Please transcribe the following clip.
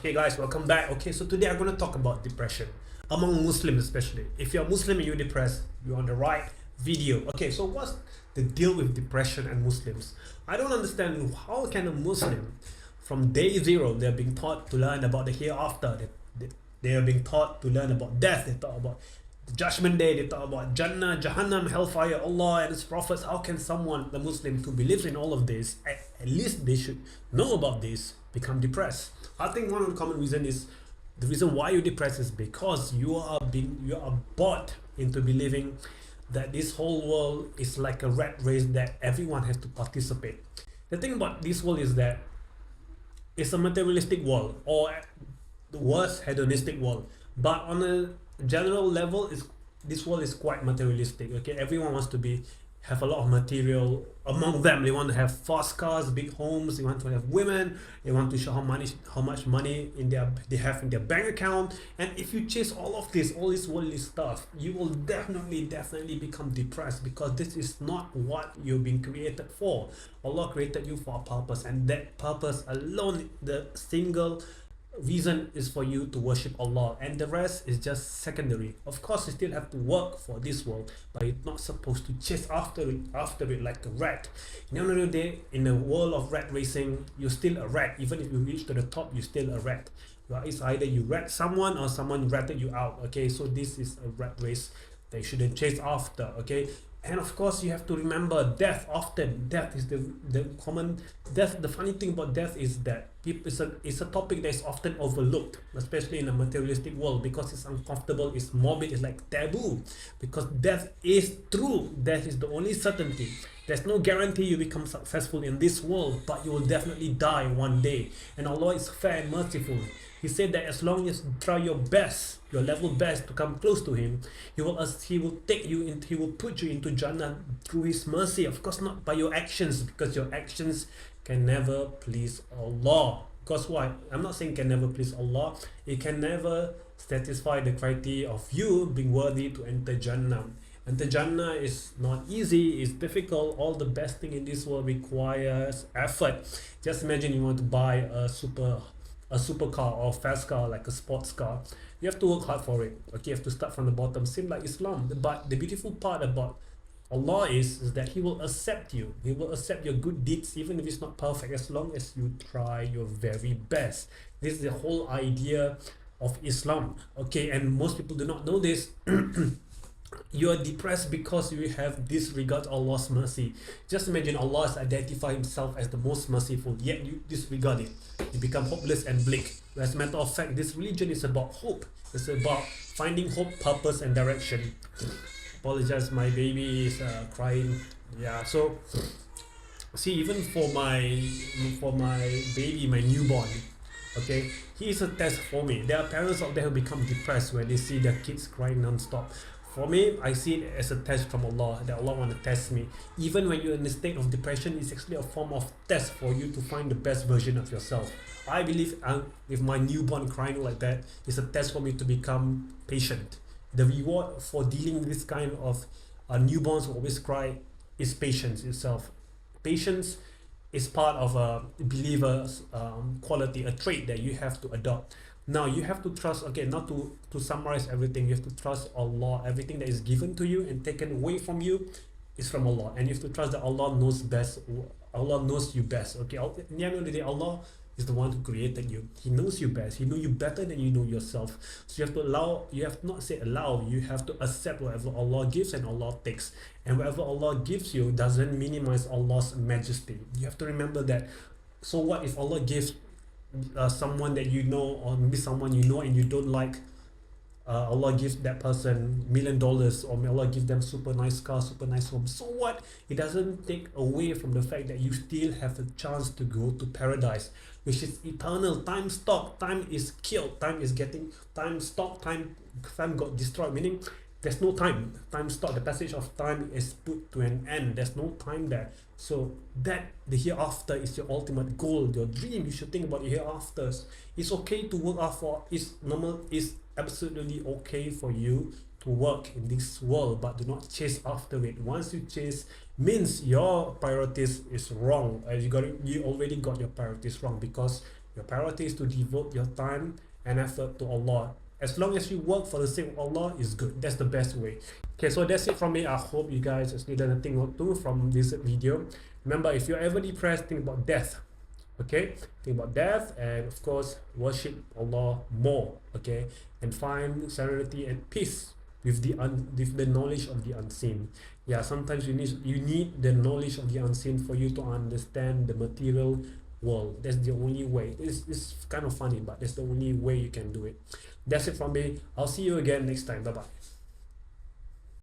Okay guys, welcome back. Okay, so today I'm going to talk about depression among Muslims, especially. If you're Muslim and you're depressed, you're on the right video. Okay, so what's the deal with depression and Muslims? I don't understand how can a Muslim from day zero, they're being taught to learn about the hereafter. They are being taught to learn about death. They talk about the judgment day. They talk about Jannah, Jahannam, hellfire, Allah and His prophets. How can someone, the Muslim who believes in all of this, at least they should know about this, become depressed? I think one of the common reason is the reason why you're depressed is because you are bought into believing that this whole world is like a rat race that everyone has to participate. The thing about this world is that it's a materialistic world, or the worst hedonistic world. But on a general level, this world is quite materialistic. Okay, everyone wants to have a lot of material among them. They want to have fast cars, big homes. They want to have women. They want to show how much money they have in their bank account. And if you chase all this worldly stuff, you will definitely become depressed, because this is not what you've been created for. Allah created you for a purpose, and that purpose alone, the single reason, is for you to worship Allah, and the rest is just secondary. Of course, you still have to work for this world, but you're not supposed to chase after it like a rat. In the end of the day, in the world of rat racing, you're still a rat. Even if you reach to the top, you're still a rat. It's either you rat someone or someone ratted you out. Okay, so this is a rat race that you shouldn't chase after. Okay. And of course, you have to remember death. Often death is the common death. The funny thing about death is that it's a topic that is often overlooked, especially in a materialistic world, because it's uncomfortable, it's morbid, it's like taboo. Because death is true. Death is the only certainty. There's no guarantee you become successful in this world, but you will definitely die one day. And Allah is fair and merciful. He said that as long as you try your best, your level best to come close to Him, He will put you into Jannah through His mercy. Of course, not by your actions, because your actions can never please Allah. Because why? I'm not saying can never please Allah. It can never satisfy the criteria of you being worthy to enter Jannah. And the Jannah is not easy, it's difficult. All the best thing in this world requires effort. Just imagine you want to buy a supercar or fast car, like a sports car. You have to work hard for it. Okay, you have to start from the bottom, same like Islam. But the beautiful part about Allah is that He will accept you. He will accept your good deeds, even if it's not perfect, as long as you try your very best. This is the whole idea of Islam. Okay, and most people do not know this. You are depressed because you have disregard Allah's mercy. Just imagine Allah has identified Himself as the most merciful, yet you disregard it. You become hopeless and bleak. As a matter of fact, this religion is about hope. It's about finding hope, purpose and direction. Apologize, my baby is crying. Yeah, so see, even for my baby, my newborn, okay, he is a test for me. There are parents out there who become depressed when they see their kids crying non-stop. For me, I see it as a test from Allah, that Allah want to test me. Even when you're in a state of depression, it's actually a form of test for you to find the best version of yourself. I believe with my newborn crying like that, it's a test for me to become patient. The reward for dealing with this kind of newborns who always cry is patience itself. Patience is part of a believer's quality, a trait that you have to adopt. Now you have to trust, okay, not to summarize everything, you have to trust Allah. Everything that is given to you and taken away from you is from Allah, and you have to trust that Allah knows best. Allah knows you best. Okay, in the end of the day, Allah is the one who created you. He knows you best. He knows you better than you know yourself. So you have to you have to accept whatever Allah gives and Allah takes. And whatever Allah gives you doesn't minimize Allah's majesty. You have to remember that. So what if Allah gives someone that you know, or maybe someone you know and you don't like, Allah gives that person $1 million, or may Allah give them super nice car, super nice home. So what? It doesn't take away from the fact that you still have a chance to go to paradise, which is eternal. Time stopped, time is killed, time stopped, time got destroyed, meaning there's no time. Time stopped. The passage of time is put to an end. There's no time there. So that the hereafter is your ultimate goal, your dream. You should think about the hereafters. It's okay to work out for. It's normal. It's absolutely okay for you to work in this world, but do not chase after it. Once you chase, means your priorities is wrong. You already got your priorities wrong, because Your priority is to devote your time and effort to Allah. As long as you work for the sake of Allah, is good. That's the best way. Okay, so that's it from me. I hope you guys just need anything or two from this video. Remember, if you're ever depressed, think about death. Okay, think about death, and of course worship Allah more. Okay, and find serenity and peace with the knowledge of the unseen. Yeah, sometimes you need the knowledge of the unseen for you to understand the material world. That's the only way. It's kind of funny, but that's the only way you can do it. That's it from me. I'll see you again next time. Bye bye.